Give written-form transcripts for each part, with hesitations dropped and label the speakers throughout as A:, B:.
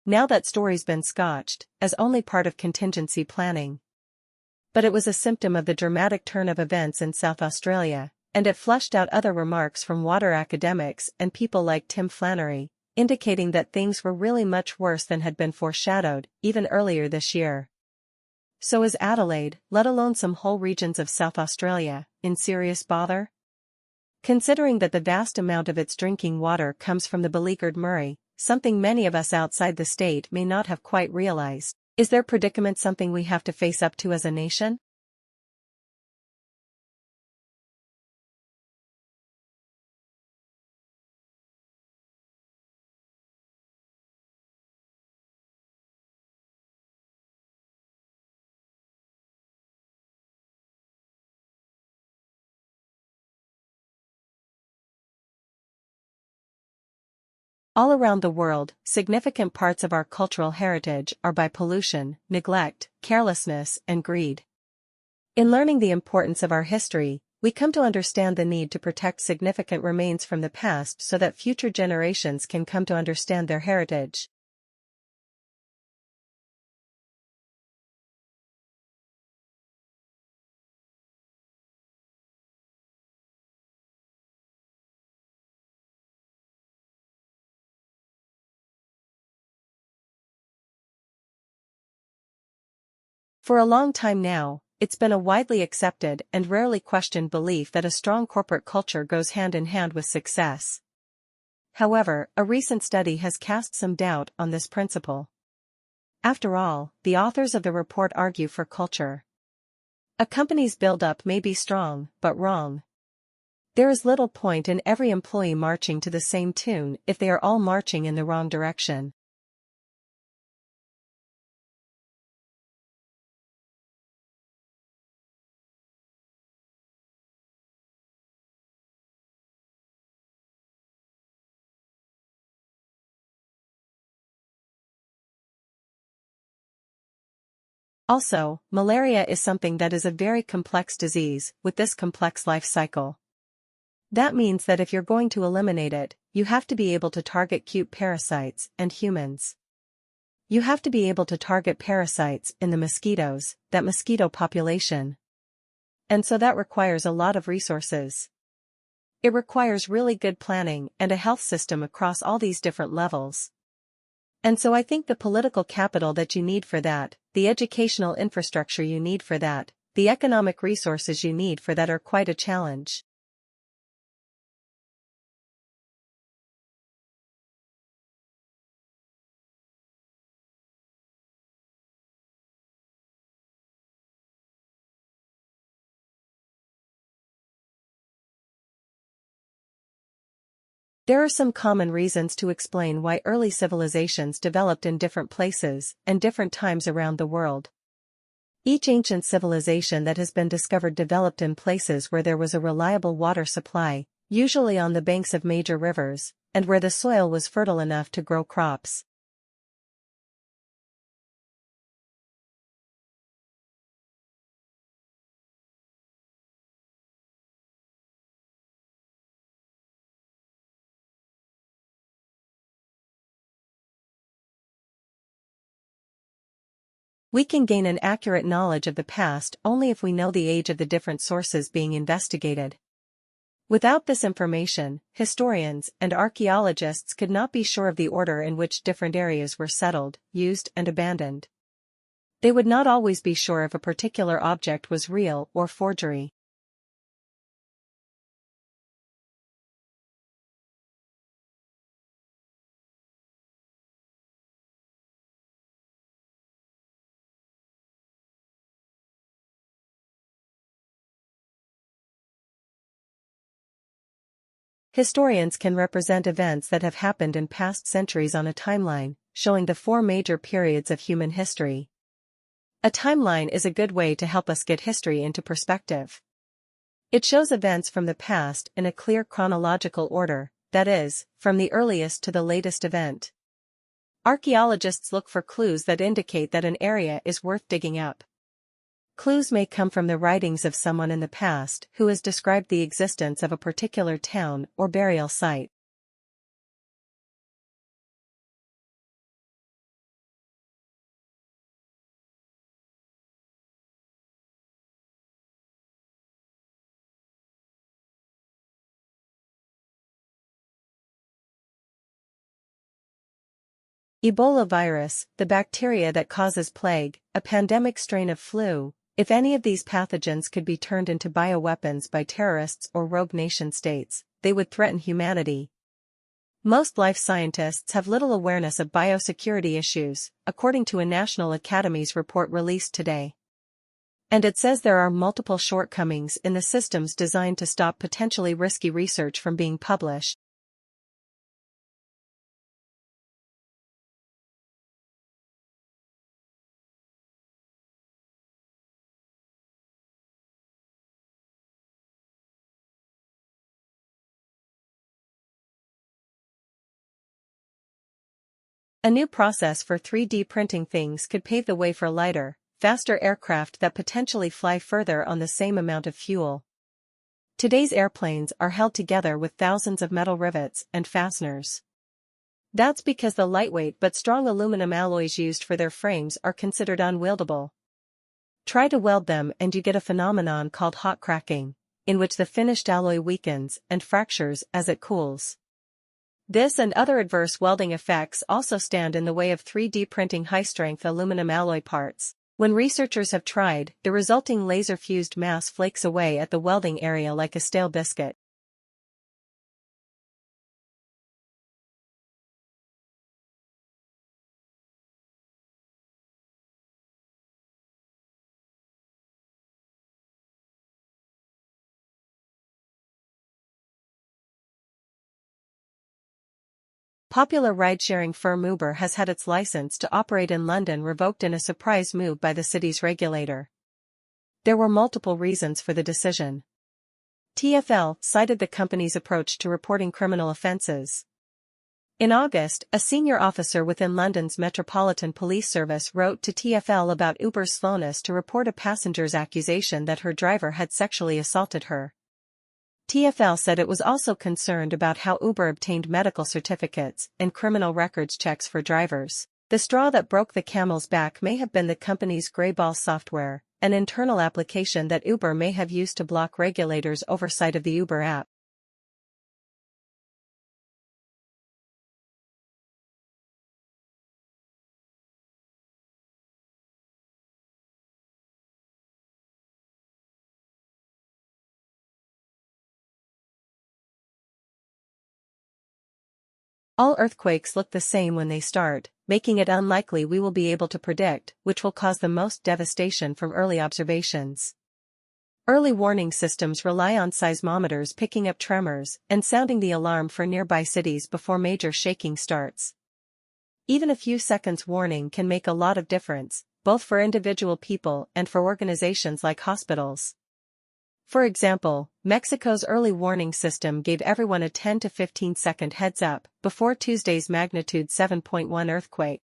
A: Now that story's been scotched, as only part of contingency planning. But it was a symptom of the dramatic turn of events in South Australia, and it flushed out other remarks from water academics and people like Tim Flannery, indicating that things were really much worse than had been foreshadowed, even earlier this year. So is Adelaide, let alone some whole regions of South Australia, in serious bother? Considering that the vast amount of its drinking water comes from the beleaguered Murray, something many of us outside the state may not have quite realized, is their predicament something we have to face up to as a nation? All around the world, significant parts of our cultural heritage are by pollution, neglect, carelessness, and greed. In learning the importance of our history, we come to understand the need to protect significant remains from the past so that future generations can come to understand their heritage. For a long time now, it's been a widely accepted and rarely questioned belief that a strong corporate culture goes hand in hand with success. However, a recent study has cast some doubt on this principle. After all, the authors of the report argue for culture. A company's build-up may be strong, but wrong. There is little point in every employee marching to the same tune if they are all marching in the wrong direction. Also, malaria is something that is a very complex disease with this complex life cycle. That means that if you're going to eliminate it, you have to be able to target cute parasites and humans. You have to be able to target parasites in the mosquitoes, that mosquito population. And so that requires a lot of resources. It requires really good planning and a health system across all these different levels. And so I think the political capital that you need for that, the educational infrastructure you need for that, the economic resources you need for that are quite a challenge. There are some common reasons to explain why early civilizations developed in different places and different times around the world. Each ancient civilization that has been discovered developed in places where there was a reliable water supply, usually on the banks of major rivers, and where the soil was fertile enough to grow crops. We can gain an accurate knowledge of the past only if we know the age of the different sources being investigated. Without this information, historians and archaeologists could not be sure of the order in which different areas were settled, used, and abandoned. They would not always be sure if a particular object was real or forgery. Historians can represent events that have happened in past centuries on a timeline, showing the 4 major periods of human history. A timeline is a good way to help us get history into perspective. It shows events from the past in a clear chronological order, that is, from the earliest to the latest event. Archaeologists look for clues that indicate that an area is worth digging up. Clues may come from the writings of someone in the past who has described the existence of a particular town or burial site. Ebola virus, the bacteria that causes plague, a pandemic strain of flu. If any of these pathogens could be turned into bioweapons by terrorists or rogue nation-states, they would threaten humanity. Most life scientists have little awareness of biosecurity issues, according to a National Academies report released today. And it says there are multiple shortcomings in the systems designed to stop potentially risky research from being published. A new process for 3D printing things could pave the way for lighter, faster aircraft that potentially fly further on the same amount of fuel. Today's airplanes are held together with thousands of metal rivets and fasteners. That's because the lightweight but strong aluminum alloys used for their frames are considered unwieldable. Try to weld them and you get a phenomenon called hot cracking, in which the finished alloy weakens and fractures as it cools. This and other adverse welding effects also stand in the way of 3D printing high-strength aluminum alloy parts. When researchers have tried, the resulting laser-fused mass flakes away at the welding area like a stale biscuit. Popular ride-sharing firm Uber has had its license to operate in London revoked in a surprise move by the city's regulator. There were multiple reasons for the decision. TfL cited the company's approach to reporting criminal offences. In August, a senior officer within London's Metropolitan Police Service wrote to TfL about Uber's slowness to report a passenger's accusation that her driver had sexually assaulted her. TfL said it was also concerned about how Uber obtained medical certificates and criminal records checks for drivers. The straw that broke the camel's back may have been the company's Greyball software, an internal application that Uber may have used to block regulators' oversight of the Uber app. All earthquakes look the same when they start, making it unlikely we will be able to predict which will cause the most devastation from early observations. Early warning systems rely on seismometers picking up tremors and sounding the alarm for nearby cities before major shaking starts. Even a few seconds warning can make a lot of difference, both for individual people and for organizations like hospitals. For example, Mexico's early warning system gave everyone a 10 to 15-second heads-up before Tuesday's magnitude 7.1 earthquake.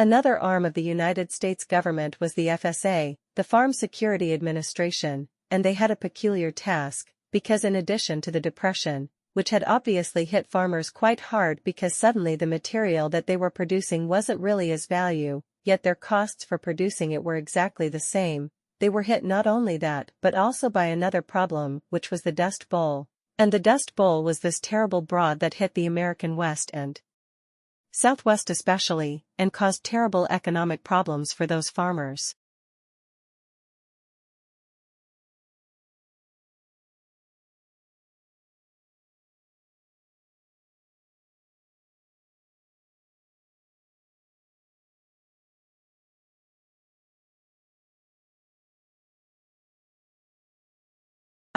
A: Another arm of the United States government was the FSA, the Farm Security Administration, and they had a peculiar task, because in addition to the depression, which had obviously hit farmers quite hard because suddenly the material that they were producing wasn't really as value, yet their costs for producing it were exactly the same, they were hit not only that but also by another problem, which was the Dust Bowl. And the Dust Bowl was this terrible broad that hit the American West and Southwest especially, and caused terrible economic problems for those farmers.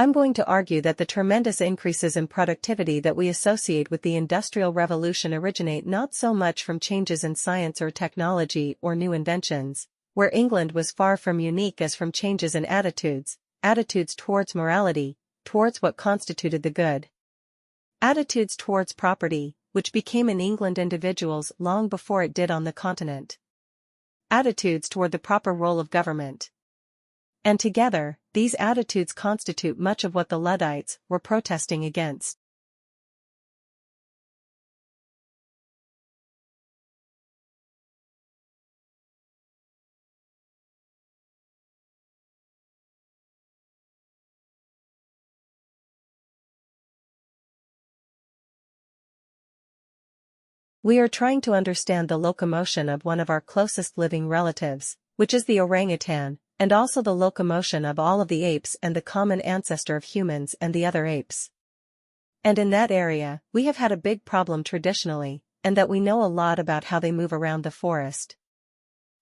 A: I'm going to argue that the tremendous increases in productivity that we associate with the Industrial Revolution originate not so much from changes in science or technology or new inventions, where England was far from unique, as from changes in attitudes towards morality, towards what constituted the good. Attitudes towards property, which became in England individuals long before it did on the continent. Attitudes toward the proper role of government. And together, these attitudes constitute much of what the Luddites were protesting against. We are trying to understand the locomotion of one of our closest living relatives, which is the orangutan, and also the locomotion of all of the apes and the common ancestor of humans and the other apes. And in that area, we have had a big problem traditionally, and that we know a lot about how they move around the forest.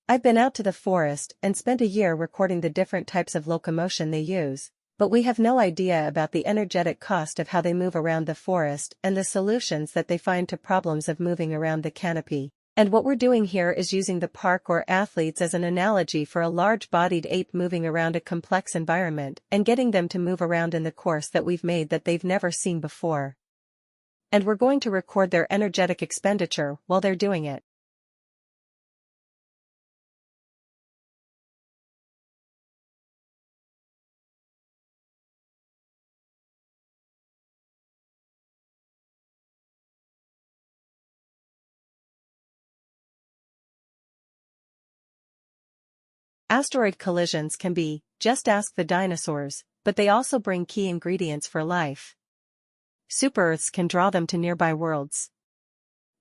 A: I've been out to the forest and spent a year recording the different types of locomotion they use, but we have no idea about the energetic cost of how they move around the forest and the solutions that they find to problems of moving around the canopy. And what we're doing here is using the park or athletes as an analogy for a large-bodied ape moving around a complex environment and getting them to move around in the course that we've made that they've never seen before. And we're going to record their energetic expenditure while they're doing it. Asteroid collisions can be, just ask the dinosaurs, but they also bring key ingredients for life. Super-Earths can draw them to nearby worlds.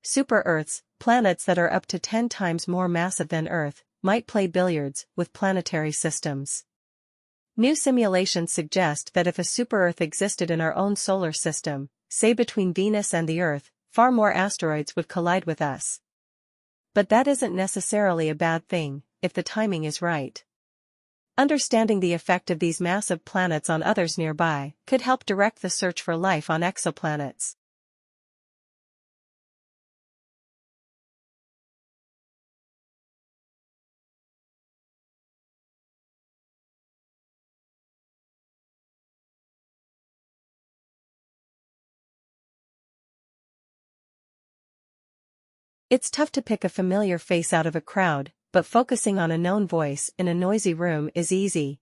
A: Super-Earths, planets that are up to 10 times more massive than Earth, might play billiards with planetary systems. New simulations suggest that if a super-Earth existed in our own solar system, say between Venus and the Earth, far more asteroids would collide with us. But that isn't necessarily a bad thing, if the timing is right. Understanding the effect of these massive planets on others nearby could help direct the search for life on exoplanets. It's tough to pick a familiar face out of a crowd, but focusing on a known voice in a noisy room is easy.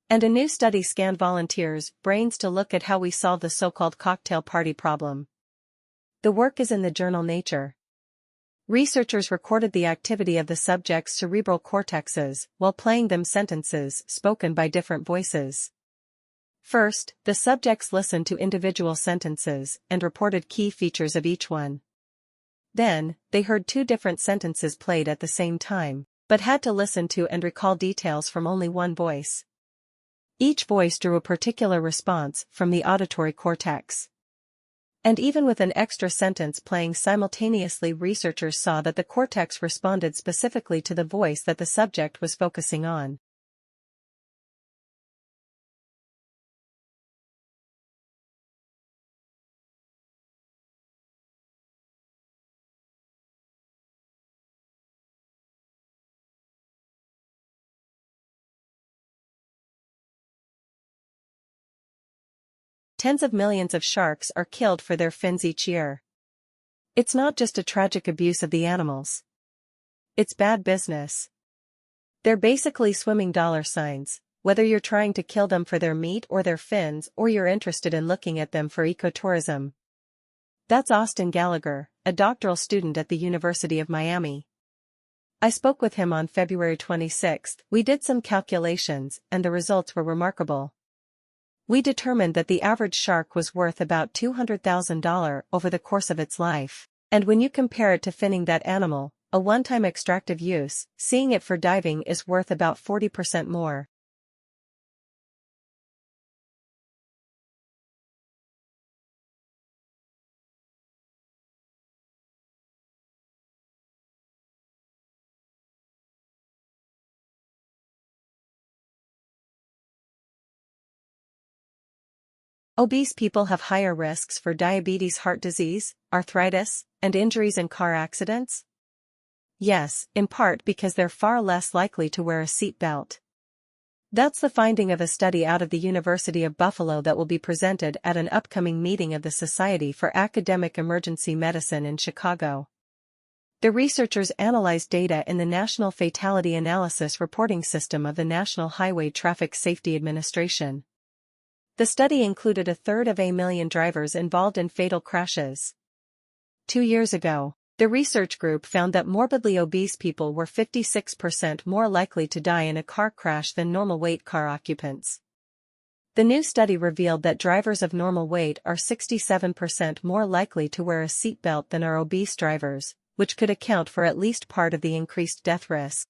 A: And a new study scanned volunteers' brains to look at how we solve the so-called cocktail party problem. The work is in the journal Nature. Researchers recorded the activity of the subjects' cerebral cortexes while playing them sentences spoken by different voices. First, the subjects listened to individual sentences and reported key features of each one. Then, they heard two different sentences played at the same time, but had to listen to and recall details from only one voice. Each voice drew a particular response from the auditory cortex. And even with an extra sentence playing simultaneously, researchers saw that the cortex responded specifically to the voice that the subject was focusing on. Tens of millions of sharks are killed for their fins each year. It's not just a tragic abuse of the animals. It's bad business. They're basically swimming dollar signs, whether you're trying to kill them for their meat or their fins or you're interested in looking at them for ecotourism. That's Austin Gallagher, a doctoral student at the University of Miami. I spoke with him on February 26. We did some calculations and the results were remarkable. We determined that the average shark was worth about $200,000 over the course of its life, and when you compare it to finning that animal, a one-time extractive use, seeing it for diving is worth about 40% more. Obese people have higher risks for diabetes, heart disease, arthritis, and injuries in car accidents? Yes, in part because they're far less likely to wear a seat belt. That's the finding of a study out of the University of Buffalo that will be presented at an upcoming meeting of the Society for Academic Emergency Medicine in Chicago. The researchers analyzed data in the National Fatality Analysis Reporting System of the National Highway Traffic Safety Administration. The study included a third of a million drivers involved in fatal crashes. 2 years ago, the research group found that morbidly obese people were 56% more likely to die in a car crash than normal weight car occupants. The new study revealed that drivers of normal weight are 67% more likely to wear a seatbelt than are obese drivers, which could account for at least part of the increased death risk.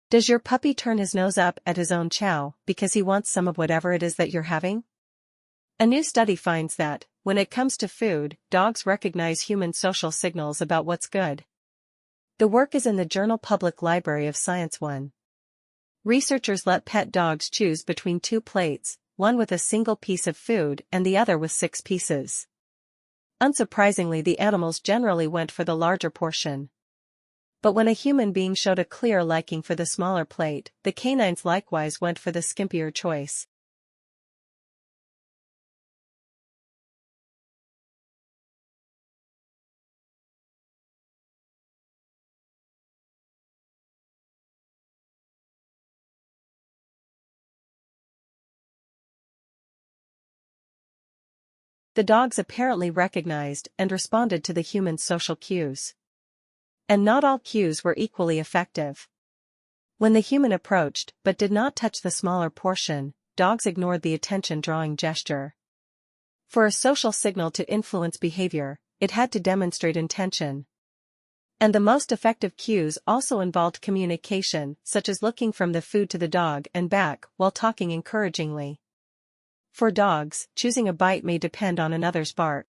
A: Does your puppy turn his nose up at his own chow because he wants some of whatever it is that you're having? A new study finds that, when it comes to food, dogs recognize human social signals about what's good. The work is in the journal Public Library of Science 1. Researchers let pet dogs choose between two plates, one with a single piece of food and the other with 6 pieces. Unsurprisingly, the animals generally went for the larger portion. But when a human being showed a clear liking for the smaller plate, the canines likewise went for the skimpier choice. The dogs apparently recognized and responded to the human's social cues. And not all cues were equally effective. When the human approached but did not touch the smaller portion, dogs ignored the attention-drawing gesture. For a social signal to influence behavior, it had to demonstrate intention. And the most effective cues also involved communication, such as looking from the food to the dog and back while talking encouragingly. For dogs, choosing a bite may depend on another's bark.